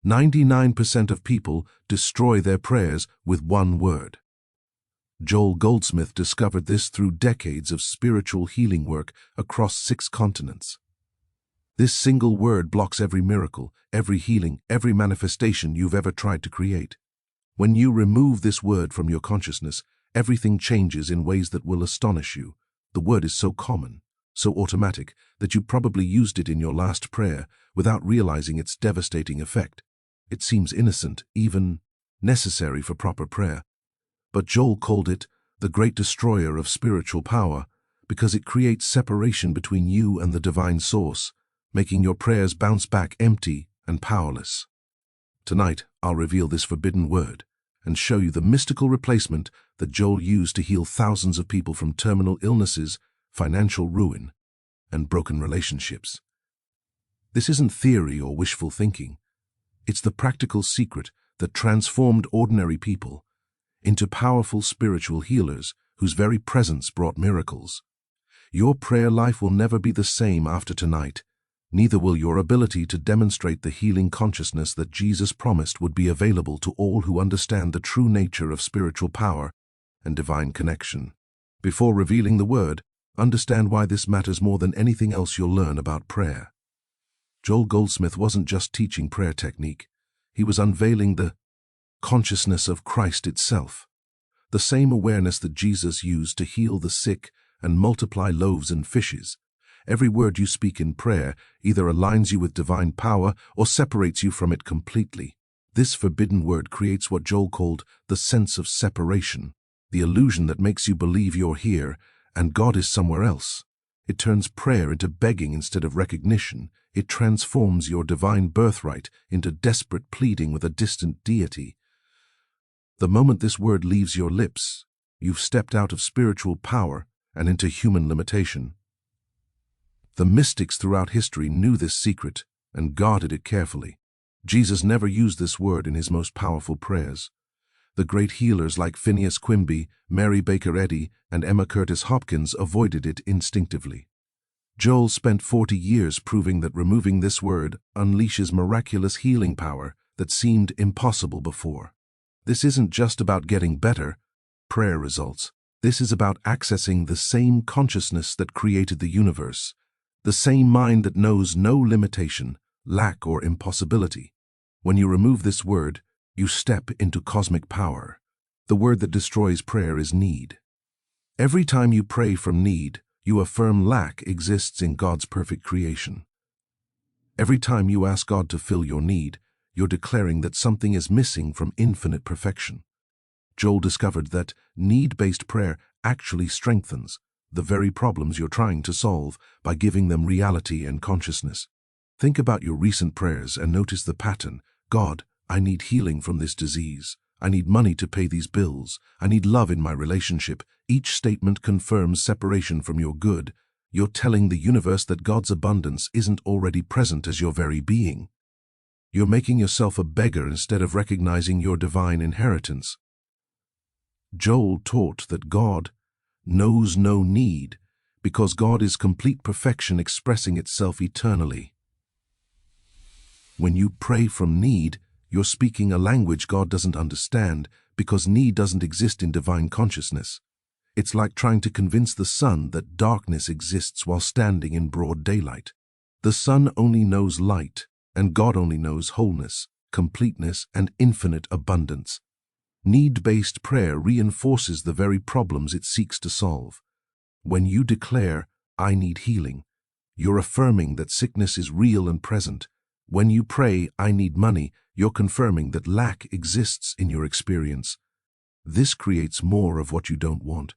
99% of people destroy their prayers with one word. Joel Goldsmith discovered this through decades of spiritual healing work across 6 continents. This single word blocks every miracle, every healing, every manifestation you've ever tried to create. When you remove this word from your consciousness, everything changes in ways that will astonish you. The word is so common, so automatic, that you probably used it in your last prayer without realizing its devastating effect. It seems innocent, even necessary for proper prayer. But Joel called it the great destroyer of spiritual power because it creates separation between you and the divine source, making your prayers bounce back empty and powerless. Tonight, I'll reveal this forbidden word and show you the mystical replacement that Joel used to heal thousands of people from terminal illnesses, financial ruin, and broken relationships. This isn't theory or wishful thinking. It's the practical secret that transformed ordinary people into powerful spiritual healers whose very presence brought miracles. Your prayer life will never be the same after tonight. Neither will your ability to demonstrate the healing consciousness that Jesus promised would be available to all who understand the true nature of spiritual power and divine connection. Before revealing the word, understand why this matters more than anything else you'll learn about prayer. Joel Goldsmith wasn't just teaching prayer technique. He was unveiling the consciousness of Christ itself, the same awareness that Jesus used to heal the sick and multiply loaves and fishes. Every word you speak in prayer either aligns you with divine power or separates you from it completely. This forbidden word creates what Joel called the sense of separation, the illusion that makes you believe you're here and God is somewhere else. It turns prayer into begging instead of recognition. It transforms your divine birthright into desperate pleading with a distant deity. The moment this word leaves your lips, you've stepped out of spiritual power and into human limitation. The mystics throughout history knew this secret and guarded it carefully. Jesus never used this word in his most powerful prayers. The great healers like Phineas Quimby, Mary Baker Eddy, and Emma Curtis Hopkins avoided it instinctively. Joel spent 40 years proving that removing this word unleashes miraculous healing power that seemed impossible before. This isn't just about getting better prayer results. This is about accessing the same consciousness that created the universe, the same mind that knows no limitation, lack, or impossibility. When you remove this word, you step into cosmic power. The word that destroys prayer is need. Every time you pray from need, you affirm lack exists in God's perfect creation. Every time you ask God to fill your need, you're declaring that something is missing from infinite perfection. Joel discovered that need-based prayer actually strengthens the very problems you're trying to solve by giving them reality and consciousness. Think about your recent prayers and notice the pattern. God, I need healing from this disease. I need money to pay these bills. I need love in my relationship. Each statement confirms separation from your good. You're telling the universe that God's abundance isn't already present as your very being. You're making yourself a beggar instead of recognizing your divine inheritance. Joel taught that God knows no need because God is complete perfection expressing itself eternally. When you pray from need, you're speaking a language God doesn't understand because need doesn't exist in divine consciousness. It's like trying to convince the sun that darkness exists while standing in broad daylight. The sun only knows light, and God only knows wholeness, completeness, and infinite abundance. Need-based prayer reinforces the very problems it seeks to solve. When you declare, I need healing, you're affirming that sickness is real and present. When you pray, I need money, you're confirming that lack exists in your experience. This creates more of what you don't want.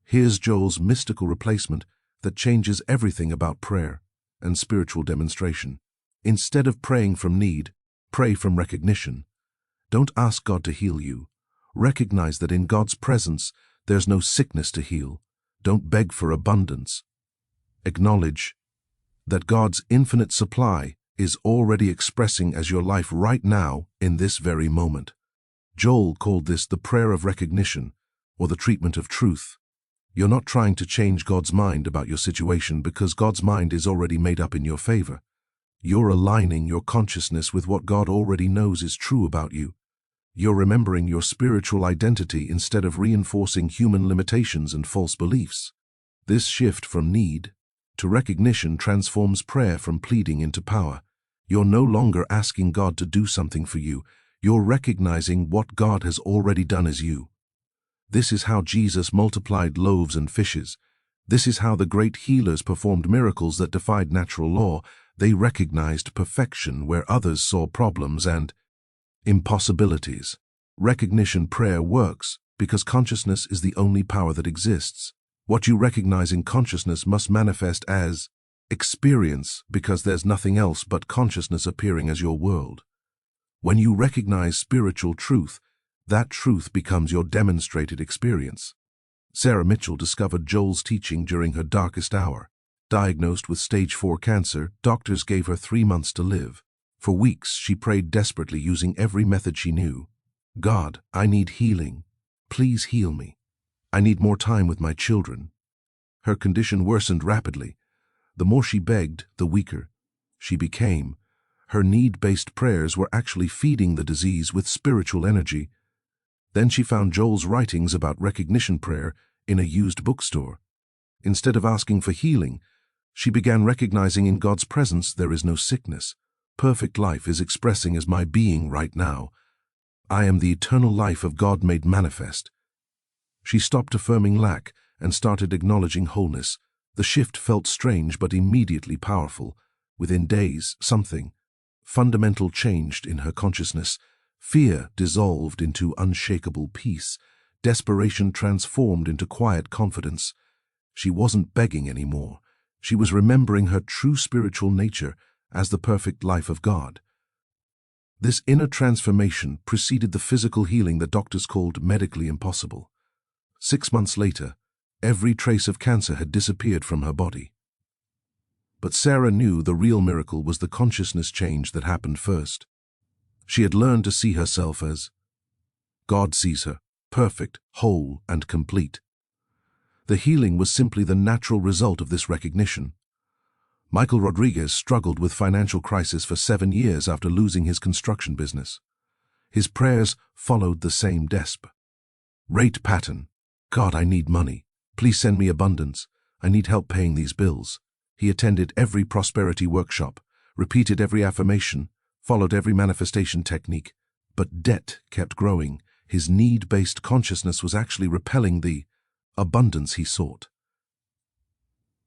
Here's Joel's mystical replacement that changes everything about prayer and spiritual demonstration. Instead of praying from need, pray from recognition. Don't ask God to heal you. Recognize that in God's presence, there's no sickness to heal. Don't beg for abundance. Acknowledge that God's infinite supply is already expressing as your life right now in this very moment. Joel called this the prayer of recognition or the treatment of truth. You're not trying to change God's mind about your situation because God's mind is already made up in your favor. You're aligning your consciousness with what God already knows is true about you. You're remembering your spiritual identity instead of reinforcing human limitations and false beliefs. This shift from need to recognition transforms prayer from pleading into power. You're no longer asking God to do something for you. You're recognizing what God has already done as you. This is how Jesus multiplied loaves and fishes. This is how the great healers performed miracles that defied natural law. They recognized perfection where others saw problems and impossibilities. Recognition prayer works because consciousness is the only power that exists. What you recognize in consciousness must manifest as experience because there's nothing else but consciousness appearing as your world. When you recognize spiritual truth, that truth becomes your demonstrated experience. Sarah Mitchell discovered Joel's teaching during her darkest hour. Diagnosed with stage 4 cancer, doctors gave her 3 months to live. For weeks, she prayed desperately using every method she knew. God, I need healing. Please heal me. I need more time with my children. Her condition worsened rapidly. The more she begged, the weaker she became. Her need-based prayers were actually feeding the disease with spiritual energy. Then she found Joel's writings about recognition prayer in a used bookstore. Instead of asking for healing, she began recognizing in God's presence there is no sickness. Perfect life is expressing as my being right now. I am the eternal life of God made manifest. She stopped affirming lack and started acknowledging wholeness. The shift felt strange but immediately powerful. Within days, something fundamental changed in her consciousness. Fear dissolved into unshakable peace. Desperation transformed into quiet confidence. She wasn't begging anymore. She was remembering her true spiritual nature as the perfect life of God. This inner transformation preceded the physical healing that doctors called medically impossible. 6 months later, every trace of cancer had disappeared from her body. But Sarah knew the real miracle was the consciousness change that happened first. She had learned to see herself as God sees her, perfect, whole, and complete. The healing was simply the natural result of this recognition. Michael Rodriguez struggled with financial crisis for 7 years after losing his construction business. His prayers followed the same desperate pattern. God, I need money. Please send me abundance. I need help paying these bills. He attended every prosperity workshop, repeated every affirmation, followed every manifestation technique, but debt kept growing. His need-based consciousness was actually repelling the abundance he sought.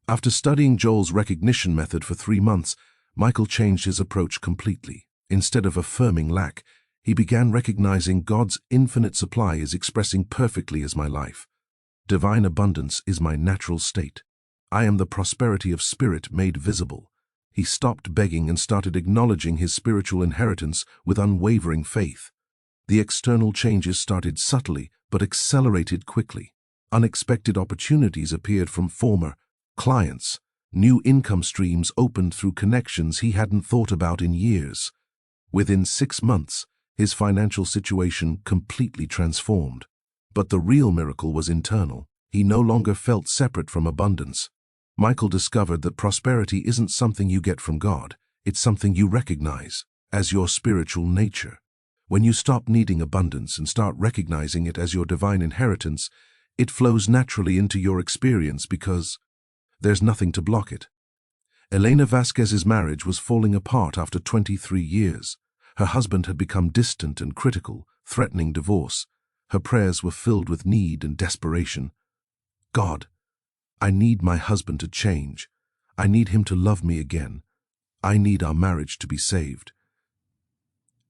After studying Joel's recognition method for 3 months, Michael changed his approach completely. Instead of affirming lack, he began recognizing God's infinite supply is expressing perfectly as my life. Divine abundance is my natural state. I am the prosperity of spirit made visible. He stopped begging and started acknowledging his spiritual inheritance with unwavering faith. The external changes started subtly but accelerated quickly. Unexpected opportunities appeared from former clients. New income streams opened through connections he hadn't thought about in years. Within 6 months, his financial situation completely transformed. But the real miracle was internal. He no longer felt separate from abundance. Michael discovered that prosperity isn't something you get from God, it's something you recognize as your spiritual nature. When you stop needing abundance and start recognizing it as your divine inheritance, it flows naturally into your experience because there's nothing to block it. Elena Vasquez's marriage was falling apart after 23 years. Her husband had become distant and critical, threatening divorce. Her prayers were filled with need and desperation. God, I need my husband to change. I need him to love me again. I need our marriage to be saved.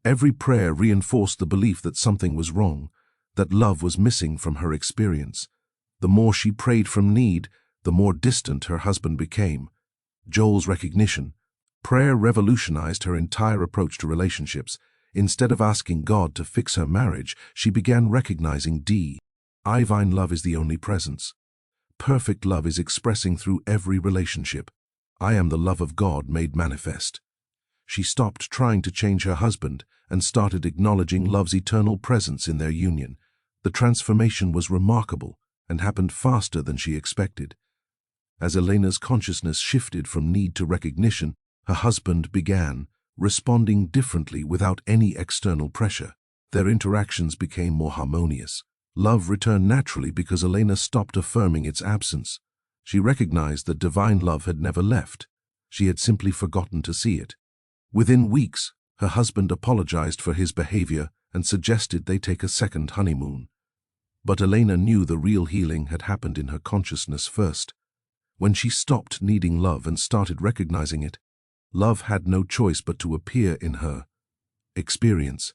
Every prayer reinforced the belief that something was wrong, that love was missing from her experience. The more she prayed from need, the more distant her husband became. Joel's recognition. Prayer revolutionized her entire approach to relationships. Instead of asking God to fix her marriage, she began recognizing divine love is the only presence. Perfect love is expressing through every relationship. I am the love of God made manifest. She stopped trying to change her husband and started acknowledging love's eternal presence in their union. The transformation was remarkable and happened faster than she expected. As Elena's consciousness shifted from need to recognition, her husband began responding differently without any external pressure. Their interactions became more harmonious. Love returned naturally because Elena stopped affirming its absence. She recognized that divine love had never left. She had simply forgotten to see it. Within weeks, her husband apologized for his behavior and suggested they take a second honeymoon. But Elena knew the real healing had happened in her consciousness first. When she stopped needing love and started recognizing it, love had no choice but to appear in her experience.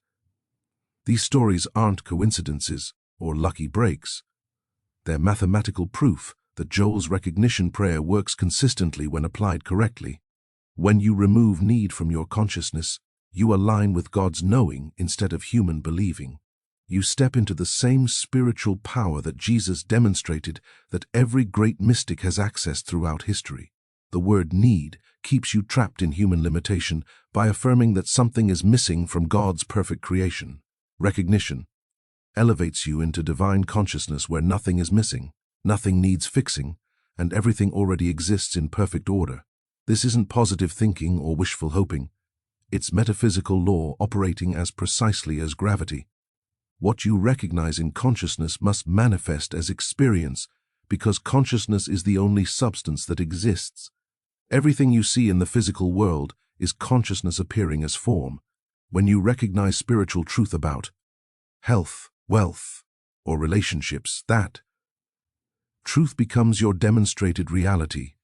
These stories aren't coincidences or lucky breaks. They're mathematical proof that Joel's recognition prayer works consistently when applied correctly. When you remove need from your consciousness, you align with God's knowing instead of human believing. You step into the same spiritual power that Jesus demonstrated that every great mystic has accessed throughout history. The word need keeps you trapped in human limitation by affirming that something is missing from God's perfect creation. Recognition elevates you into divine consciousness where nothing is missing, nothing needs fixing, and everything already exists in perfect order. This isn't positive thinking or wishful hoping. It's metaphysical law operating as precisely as gravity. What you recognize in consciousness must manifest as experience, because consciousness is the only substance that exists. Everything you see in the physical world is consciousness appearing as form. When you recognize spiritual truth about health, wealth, or relationships, that truth becomes your demonstrated reality.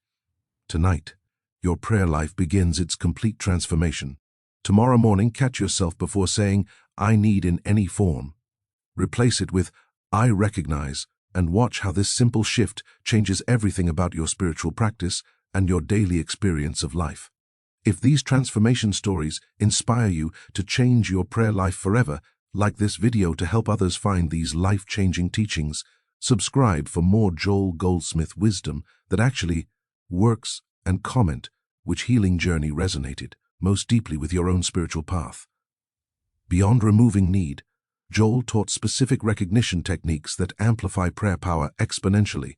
Tonight, your prayer life begins its complete transformation. Tomorrow morning, catch yourself before saying, "I need" in any form. Replace it with, "I recognize," and watch how this simple shift changes everything about your spiritual practice and your daily experience of life. If these transformation stories inspire you to change your prayer life forever, like this video to help others find these life-changing teachings. Subscribe for more Joel Goldsmith wisdom that actually works, and comment which healing journey resonated most deeply with your own spiritual path. Beyond removing need, Joel taught specific recognition techniques that amplify prayer power exponentially.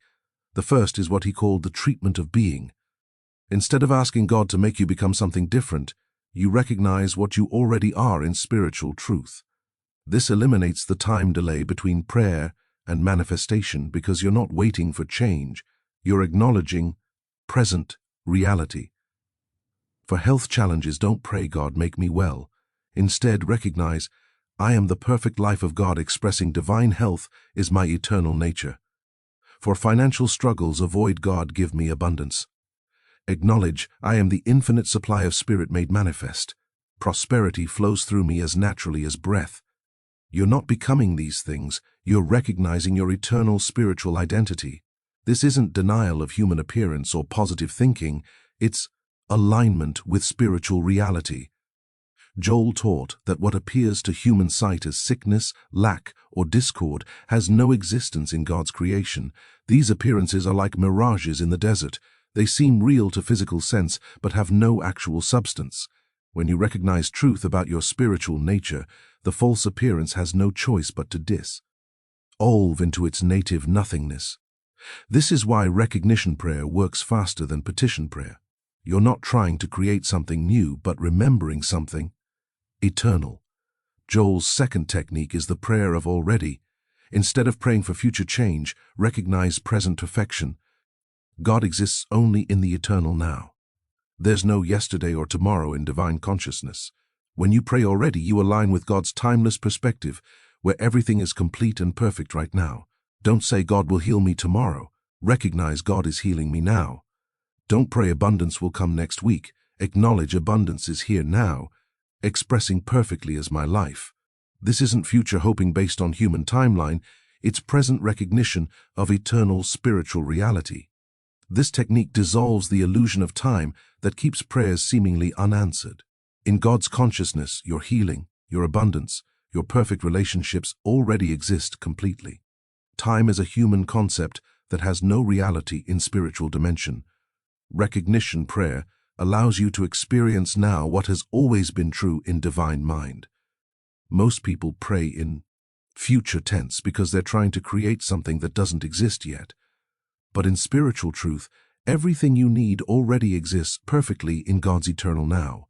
The first is what he called the treatment of being. Instead of asking God to make you become something different, you recognize what you already are in spiritual truth. This eliminates the time delay between prayer and manifestation because you're not waiting for change, you're acknowledging present reality. For health challenges, don't pray, "God, make me well." Instead, recognize, "I am the perfect life of God expressing divine health is my eternal nature." For financial struggles, avoid, "God, give me abundance." Acknowledge, "I am the infinite supply of spirit made manifest. Prosperity flows through me as naturally as breath." You're not becoming these things, you're recognizing your eternal spiritual identity. This isn't denial of human appearance or positive thinking, it's alignment with spiritual reality. Joel taught that what appears to human sight as sickness, lack, or discord has no existence in God's creation. These appearances are like mirages in the desert. They seem real to physical sense, but have no actual substance. When you recognize truth about your spiritual nature, the false appearance has no choice but to dissolve into its native nothingness. This is why recognition prayer works faster than petition prayer. You're not trying to create something new, but remembering something eternal. Joel's second technique is the prayer of already. Instead of praying for future change, recognize present perfection. God exists only in the eternal now. There's no yesterday or tomorrow in divine consciousness. When you pray already, you align with God's timeless perspective, where everything is complete and perfect right now. Don't say, "God will heal me tomorrow." Recognize, "God is healing me now." Don't pray, "Abundance will come next week." Acknowledge, "Abundance is here now, expressing perfectly as my life." This isn't future hoping based on human timeline, it's present recognition of eternal spiritual reality. This technique dissolves the illusion of time that keeps prayers seemingly unanswered. In God's consciousness, your healing, your abundance, your perfect relationships already exist completely. Time is a human concept that has no reality in spiritual dimension. Recognition prayer allows you to experience now what has always been true in divine mind. Most people pray in future tense because they're trying to create something that doesn't exist yet. But in spiritual truth, Everything you need already exists perfectly in God's eternal now.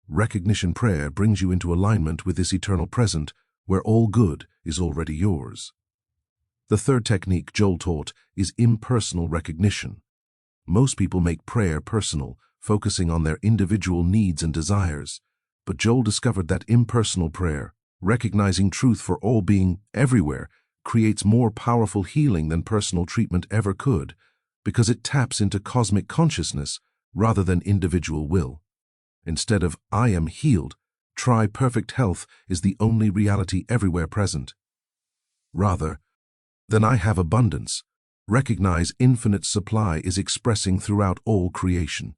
Recognition prayer brings you into alignment with this eternal present, where all good is already yours. The third technique Joel taught is impersonal recognition. Most people make prayer personal, focusing on their individual needs and desires. But Joel discovered that impersonal prayer, recognizing truth for all being everywhere, creates more powerful healing than personal treatment ever could, because it taps into cosmic consciousness rather than individual will. Instead of "I am healed," try "perfect health is the only reality everywhere present." Rather than "I have abundance," recognize infinite supply is expressing throughout all creation.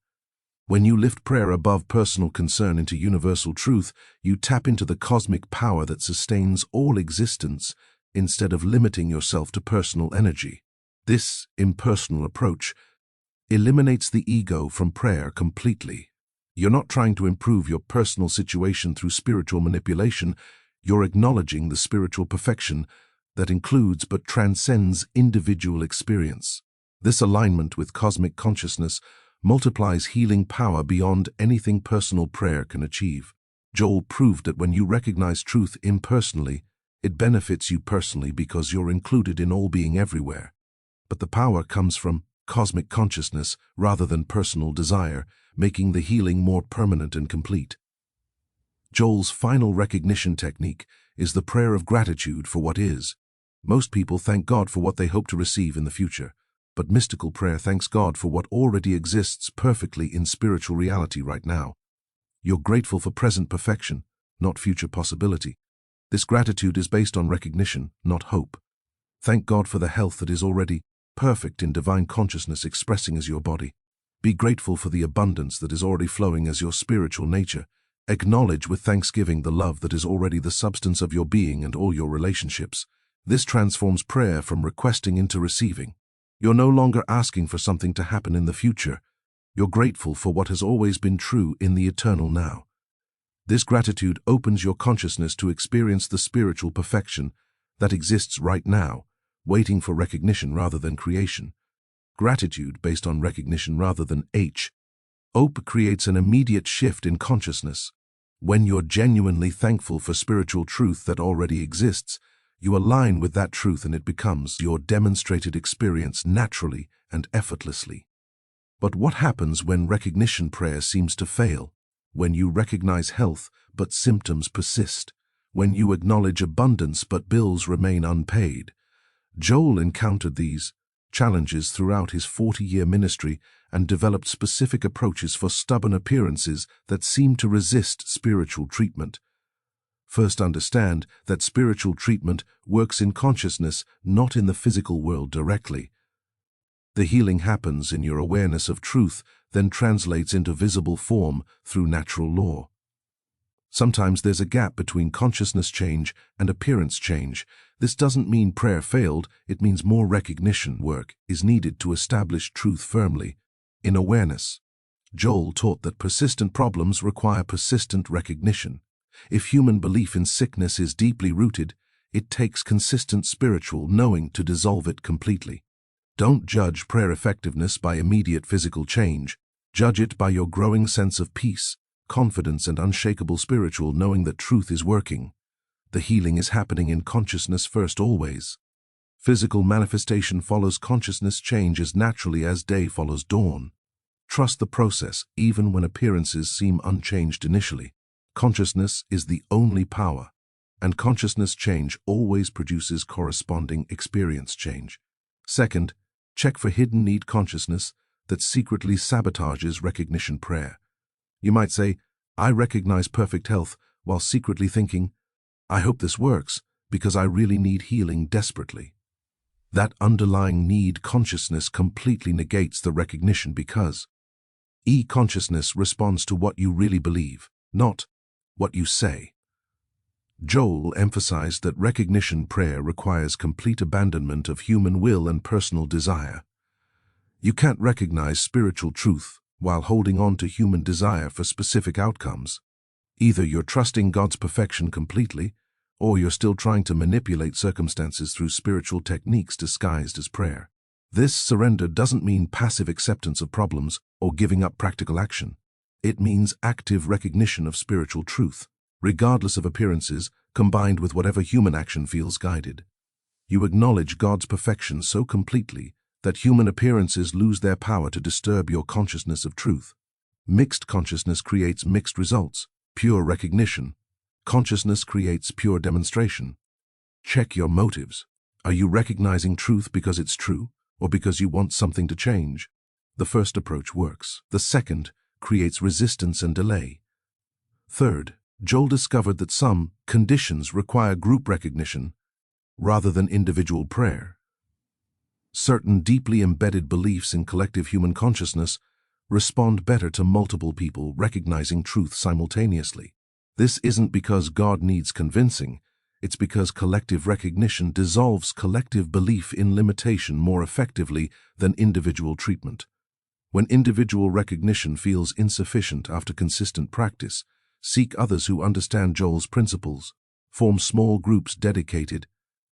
When you lift prayer above personal concern into universal truth, you tap into the cosmic power that sustains all existence instead of limiting yourself to personal energy. This impersonal approach eliminates the ego from prayer completely. You're not trying to improve your personal situation through spiritual manipulation. You're acknowledging the spiritual perfection that includes but transcends individual experience. This alignment with cosmic consciousness multiplies healing power beyond anything personal prayer can achieve. Joel proved that when you recognize truth impersonally, it benefits you personally because you're included in all being everywhere. But the power comes from cosmic consciousness rather than personal desire, making the healing more permanent and complete. Joel's final recognition technique is the prayer of gratitude for what is. Most people thank God for what they hope to receive in the future, but mystical prayer thanks God for what already exists perfectly in spiritual reality right now. You're grateful for present perfection, not future possibility. This gratitude is based on recognition, not hope. Thank God for the health that is already perfect in divine consciousness expressing as your body. Be grateful for the abundance that is already flowing as your spiritual nature. Acknowledge with thanksgiving the love that is already the substance of your being and all your relationships. This transforms prayer from requesting into receiving. You're no longer asking for something to happen in the future. You're grateful for what has always been true in the eternal now. This gratitude opens your consciousness to experience the spiritual perfection that exists right now, waiting for recognition rather than creation. Gratitude based on recognition rather than hope creates an immediate shift in consciousness. When you're genuinely thankful for spiritual truth that already exists, you align with that truth and it becomes your demonstrated experience naturally and effortlessly. But what happens when recognition prayer seems to fail? When you recognize health but symptoms persist? When you acknowledge abundance but bills remain unpaid? Joel encountered these challenges throughout his 40-year ministry and developed specific approaches for stubborn appearances that seem to resist spiritual treatment. First, understand that spiritual treatment works in consciousness, not in the physical world directly. The healing happens in your awareness of truth, then translates into visible form through natural law. Sometimes there's a gap between consciousness change and appearance change. This doesn't mean prayer failed, it means more recognition work is needed to establish truth firmly in awareness. Joel taught that persistent problems require persistent recognition. If human belief in sickness is deeply rooted, it takes consistent spiritual knowing to dissolve it completely. Don't judge prayer effectiveness by immediate physical change. Judge it by your growing sense of peace, confidence, and unshakable spiritual knowing that truth is working. The healing is happening in consciousness first always. Physical manifestation follows consciousness change as naturally as day follows dawn. Trust the process even when appearances seem unchanged initially. Consciousness is the only power, and consciousness change always produces corresponding experience change. Second, check for hidden need consciousness that secretly sabotages recognition prayer. You might say, "I recognize perfect health," while secretly thinking, "I hope this works because I really need healing desperately." That underlying need consciousness completely negates the recognition because consciousness responds to what you really believe, not what you say. Joel emphasized that recognition prayer requires complete abandonment of human will and personal desire. You can't recognize spiritual truth while holding on to human desire for specific outcomes. Either you're trusting God's perfection completely, or you're still trying to manipulate circumstances through spiritual techniques disguised as prayer. This surrender doesn't mean passive acceptance of problems or giving up practical action. It means active recognition of spiritual truth, regardless of appearances, combined with whatever human action feels guided. You acknowledge God's perfection so completely that human appearances lose their power to disturb your consciousness of truth. Mixed consciousness creates mixed results, pure recognition. Consciousness creates pure demonstration. Check your motives. Are you recognizing truth because it's true, or because you want something to change? The first approach works. The second creates resistance and delay. Third, Joel discovered that some conditions require group recognition rather than individual prayer. Certain deeply embedded beliefs in collective human consciousness respond better to multiple people recognizing truth simultaneously. This isn't because God needs convincing, it's because collective recognition dissolves collective belief in limitation more effectively than individual treatment. When individual recognition feels insufficient after consistent practice, seek others who understand Joel's principles. Form small groups dedicated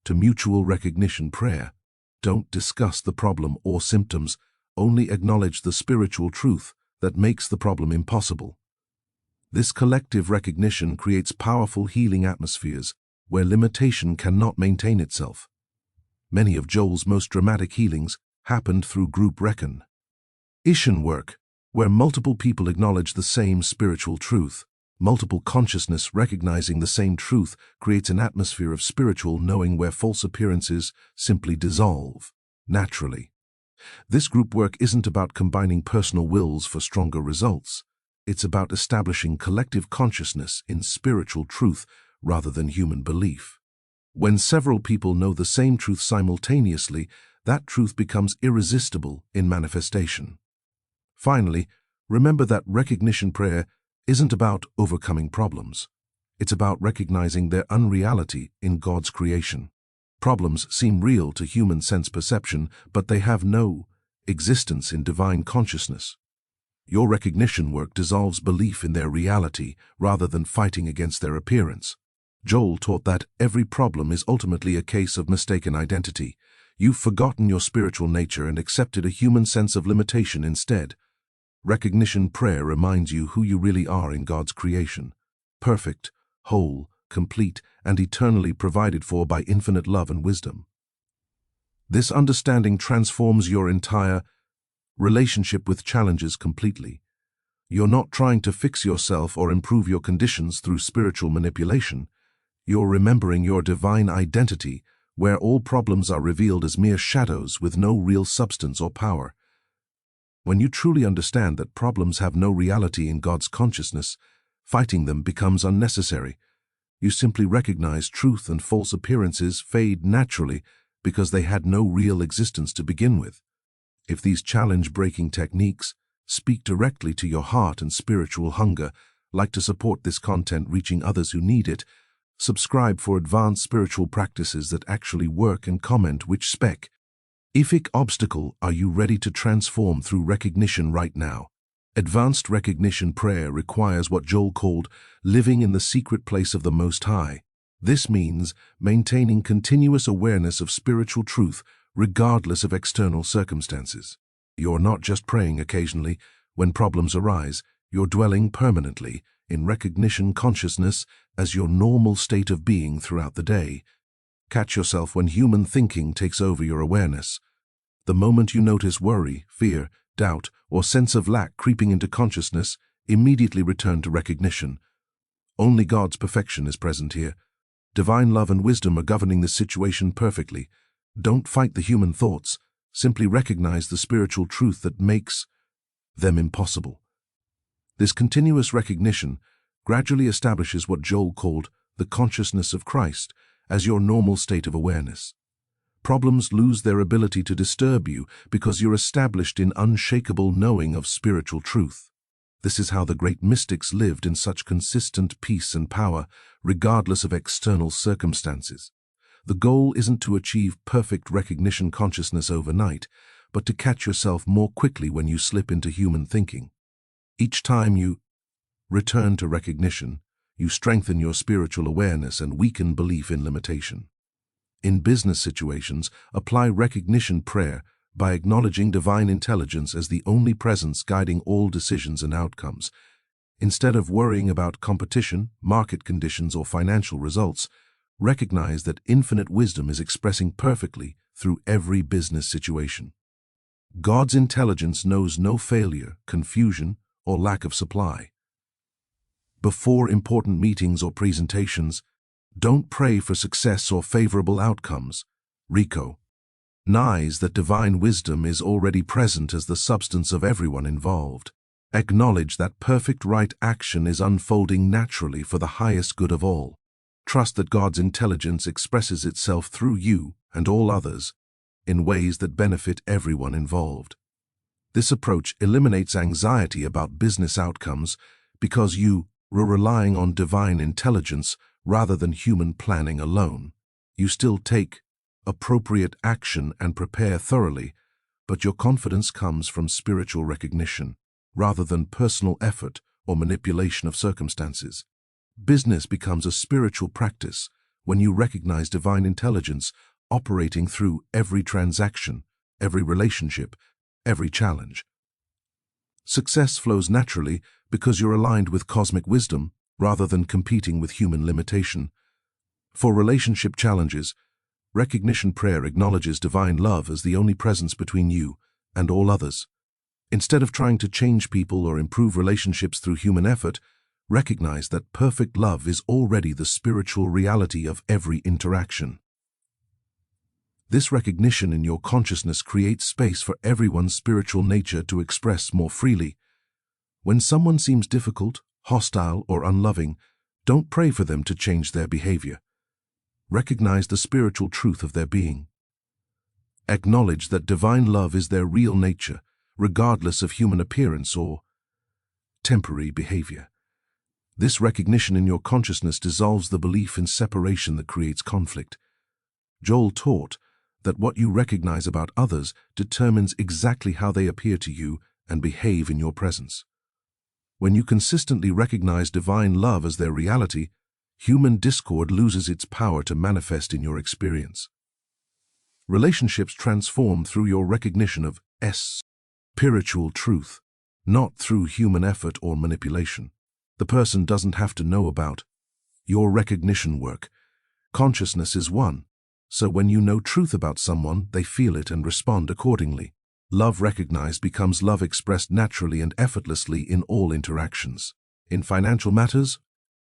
to mutual recognition prayer. Don't discuss the problem or symptoms, only acknowledge the spiritual truth that makes the problem impossible. This collective recognition creates powerful healing atmospheres where limitation cannot maintain itself. Many of Joel's most dramatic healings happened through group recognition work, where multiple people acknowledge the same spiritual truth. Multiple consciousness recognizing the same truth creates an atmosphere of spiritual knowing where false appearances simply dissolve naturally. This group work isn't about combining personal wills for stronger results. It's about establishing collective consciousness in spiritual truth rather than human belief. When several people know the same truth simultaneously, that truth becomes irresistible in manifestation. Finally, remember that recognition prayer isn't about overcoming problems. It's about recognizing their unreality in God's creation. Problems seem real to human sense perception, but they have no existence in divine consciousness. Your recognition work dissolves belief in their reality rather than fighting against their appearance. Joel taught that every problem is ultimately a case of mistaken identity. You've forgotten your spiritual nature and accepted a human sense of limitation instead. Recognition prayer reminds you who you really are in God's creation. Perfect, whole, complete, and eternally provided for by infinite love and wisdom. This understanding transforms your entire relationship with challenges completely. You're not trying to fix yourself or improve your conditions through spiritual manipulation. You're remembering your divine identity, where all problems are revealed as mere shadows with no real substance or power. When you truly understand that problems have no reality in God's consciousness, fighting them becomes unnecessary. You simply recognize truth and false appearances fade naturally because they had no real existence to begin with. If these challenge-breaking techniques speak directly to your heart and spiritual hunger, like to support this content reaching others who need it, subscribe for advanced spiritual practices that actually work and comment which specific obstacle are you ready to transform through recognition right now. Advanced recognition prayer requires what Joel called living in the secret place of the Most High. This means maintaining continuous awareness of spiritual truth regardless of external circumstances. You're not just praying occasionally when problems arise, you're dwelling permanently in recognition consciousness as your normal state of being throughout the day. Catch yourself when human thinking takes over your awareness. The moment you notice worry, fear, doubt, or sense of lack creeping into consciousness, immediately return to recognition. Only God's perfection is present here. Divine love and wisdom are governing this situation perfectly. Don't fight the human thoughts. Simply recognize the spiritual truth that makes them impossible. This continuous recognition gradually establishes what Joel called the consciousness of Christ as your normal state of awareness. Problems lose their ability to disturb you because you're established in unshakable knowing of spiritual truth. This is how the great mystics lived in such consistent peace and power, regardless of external circumstances. The goal isn't to achieve perfect recognition consciousness overnight, but to catch yourself more quickly when you slip into human thinking. Each time you return to recognition, you strengthen your spiritual awareness and weaken belief in limitation. In business situations, apply recognition prayer by acknowledging divine intelligence as the only presence guiding all decisions and outcomes. Instead of worrying about competition, market conditions, or financial results, recognize that infinite wisdom is expressing perfectly through every business situation. God's intelligence knows no failure, confusion, or lack of supply. Before important meetings or presentations, don't pray for success or favorable outcomes. Recognize that divine wisdom is already present as the substance of everyone involved. Acknowledge that perfect right action is unfolding naturally for the highest good of all. Trust that God's intelligence expresses itself through you and all others in ways that benefit everyone involved. This approach eliminates anxiety about business outcomes because you are relying on divine intelligence rather than human planning alone. You still take appropriate action and prepare thoroughly, but your confidence comes from spiritual recognition rather than personal effort or manipulation of circumstances. Business becomes a spiritual practice when you recognize divine intelligence operating through every transaction, every relationship, every challenge. Success flows naturally because you're aligned with cosmic wisdom rather than competing with human limitation. For relationship challenges, recognition prayer acknowledges divine love as the only presence between you and all others. Instead of trying to change people or improve relationships through human effort, recognize that perfect love is already the spiritual reality of every interaction. This recognition in your consciousness creates space for everyone's spiritual nature to express more freely. When someone seems difficult, hostile, or unloving, don't pray for them to change their behavior. Recognize the spiritual truth of their being. Acknowledge that divine love is their real nature, regardless of human appearance or temporary behavior. This recognition in your consciousness dissolves the belief in separation that creates conflict. Joel taught that what you recognize about others determines exactly how they appear to you and behave in your presence. When you consistently recognize divine love as their reality, human discord loses its power to manifest in your experience. Relationships transform through your recognition of spiritual truth, not through human effort or manipulation. The person doesn't have to know about your recognition work. Consciousness is one, so when you know truth about someone, they feel it and respond accordingly. Love recognized becomes love expressed naturally and effortlessly in all interactions. In financial matters,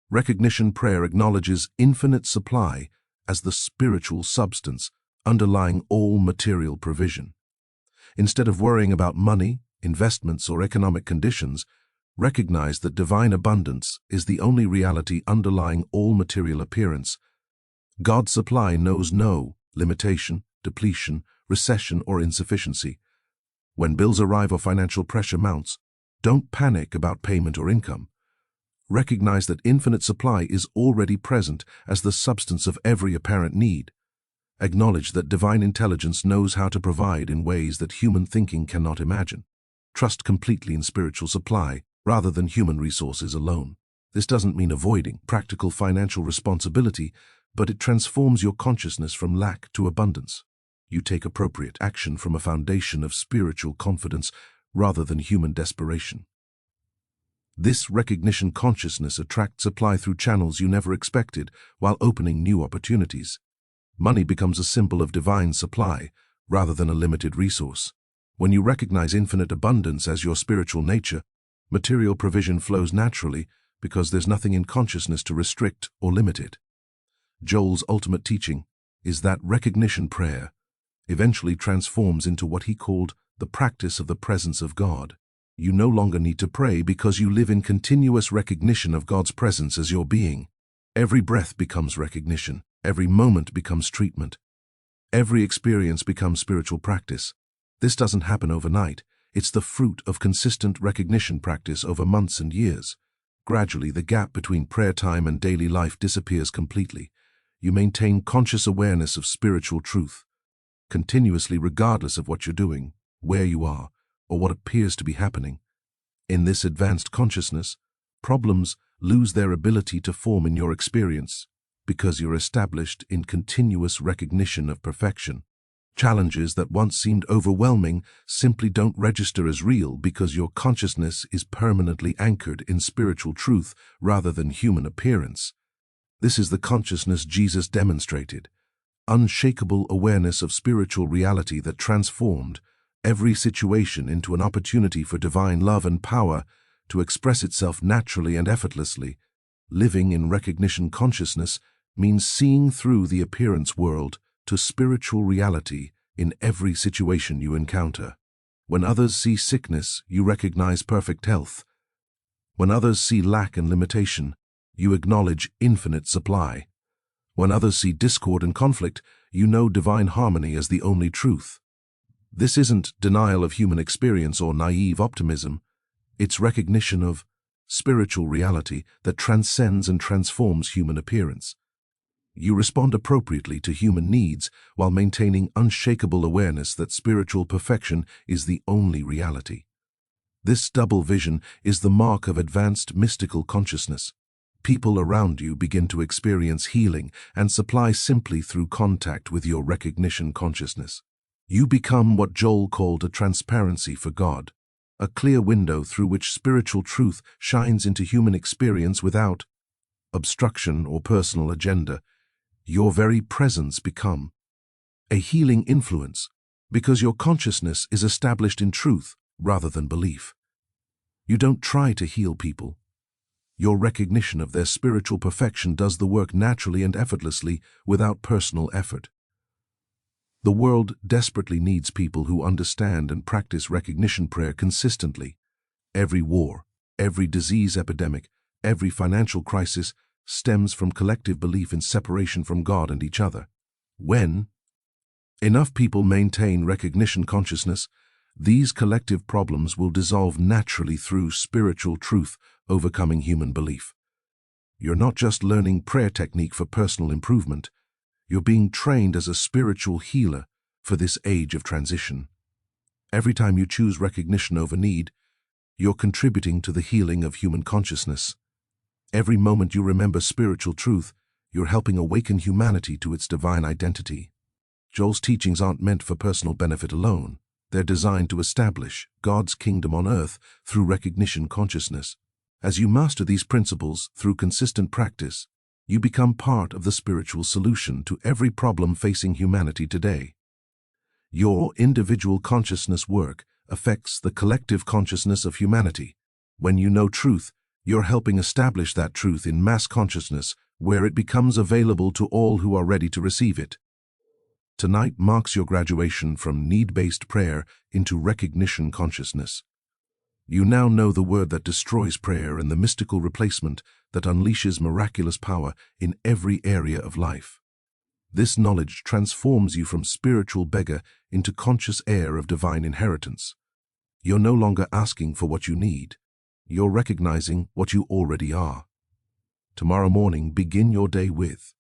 recognition prayer acknowledges infinite supply as the spiritual substance underlying all material provision. Instead of worrying about money, investments, or economic conditions, recognize that divine abundance is the only reality underlying all material appearance. God's supply knows no limitation, depletion, recession, or insufficiency. When bills arrive or financial pressure mounts, don't panic about payment or income. Recognize that infinite supply is already present as the substance of every apparent need. Acknowledge that divine intelligence knows how to provide in ways that human thinking cannot imagine. Trust completely in spiritual supply rather than human resources alone. This doesn't mean avoiding practical financial responsibility, but it transforms your consciousness from lack to abundance. You take appropriate action from a foundation of spiritual confidence rather than human desperation. This recognition consciousness attracts supply through channels you never expected while opening new opportunities. Money becomes a symbol of divine supply rather than a limited resource. When you recognize infinite abundance as your spiritual nature, material provision flows naturally because there's nothing in consciousness to restrict or limit it. Joel's ultimate teaching is that recognition prayer eventually transforms into what he called the practice of the presence of God. You no longer need to pray because you live in continuous recognition of God's presence as your being. Every breath becomes recognition. Every moment becomes treatment. Every experience becomes spiritual practice. This doesn't happen overnight. It's the fruit of consistent recognition practice over months and years. Gradually, the gap between prayer time and daily life disappears completely. You maintain conscious awareness of spiritual truth, continuously regardless of what you're doing, where you are, or what appears to be happening. In this advanced consciousness, problems lose their ability to form in your experience because you're established in continuous recognition of perfection. Challenges that once seemed overwhelming simply don't register as real because your consciousness is permanently anchored in spiritual truth rather than human appearance. This is the consciousness Jesus demonstrated, unshakable awareness of spiritual reality that transformed every situation into an opportunity for divine love and power to express itself naturally and effortlessly. Living in recognition consciousness means seeing through the appearance world to spiritual reality in every situation you encounter. When others see sickness, you recognize perfect health. When others see lack and limitation, you acknowledge infinite supply. When others see discord and conflict, you know divine harmony as the only truth. This isn't denial of human experience or naive optimism. It's recognition of spiritual reality that transcends and transforms human appearance. You respond appropriately to human needs while maintaining unshakable awareness that spiritual perfection is the only reality. This double vision is the mark of advanced mystical consciousness. People around you begin to experience healing and supply simply through contact with your recognition consciousness. You become what Joel called a transparency for God, a clear window through which spiritual truth shines into human experience without obstruction or personal agenda. Your very presence become a healing influence because your consciousness is established in truth rather than belief. You don't try to heal people. Your recognition of their spiritual perfection does the work naturally and effortlessly without personal effort. The world desperately needs people who understand and practice recognition prayer consistently. Every war, every disease epidemic, every financial crisis stems from collective belief in separation from God and each other. When enough people maintain recognition consciousness, these collective problems will dissolve naturally through spiritual truth overcoming human belief. You're not just learning prayer technique for personal improvement, you're being trained as a spiritual healer for this age of transition. Every time you choose recognition over need, you're contributing to the healing of human consciousness. Every moment you remember spiritual truth, you're helping awaken humanity to its divine identity. Joel's teachings aren't meant for personal benefit alone. They're designed to establish God's kingdom on earth through recognition consciousness. As you master these principles through consistent practice, you become part of the spiritual solution to every problem facing humanity today. Your individual consciousness work affects the collective consciousness of humanity. When you know truth, you're helping establish that truth in mass consciousness where it becomes available to all who are ready to receive it. Tonight marks your graduation from need-based prayer into recognition consciousness. You now know the word that destroys prayer and the mystical replacement that unleashes miraculous power in every area of life. This knowledge transforms you from spiritual beggar into conscious heir of divine inheritance. You're no longer asking for what you need. You're recognizing what you already are. Tomorrow morning, begin your day with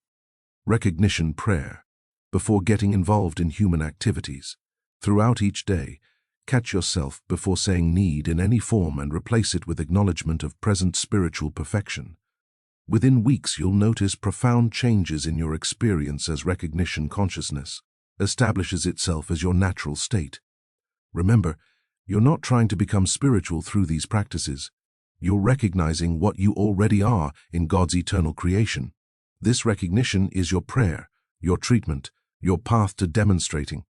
recognition prayer before getting involved in human activities. Throughout each day, catch yourself before saying need in any form and replace it with acknowledgement of present spiritual perfection. Within weeks, you'll notice profound changes in your experience as recognition consciousness establishes itself as your natural state. Remember, you're not trying to become spiritual through these practices. You're recognizing what you already are in God's eternal creation. This recognition is your prayer, your treatment, your path to demonstrating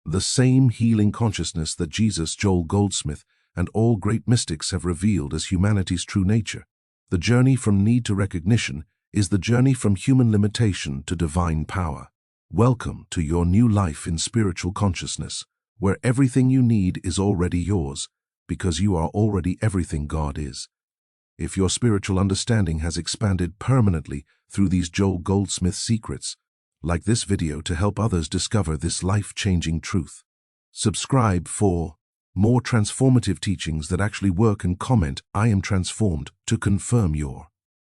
the same healing consciousness that Jesus, Joel Goldsmith, and all great mystics have revealed as humanity's true nature. The journey from need to recognition is the journey from human limitation to divine power. Welcome to your new life in spiritual consciousness, where everything you need is already yours, because you are already everything God is. If your spiritual understanding has expanded permanently through these Joel Goldsmith secrets, like this video to help others discover this life-changing truth. Subscribe for more transformative teachings that actually work, and comment "I am transformed" to confirm your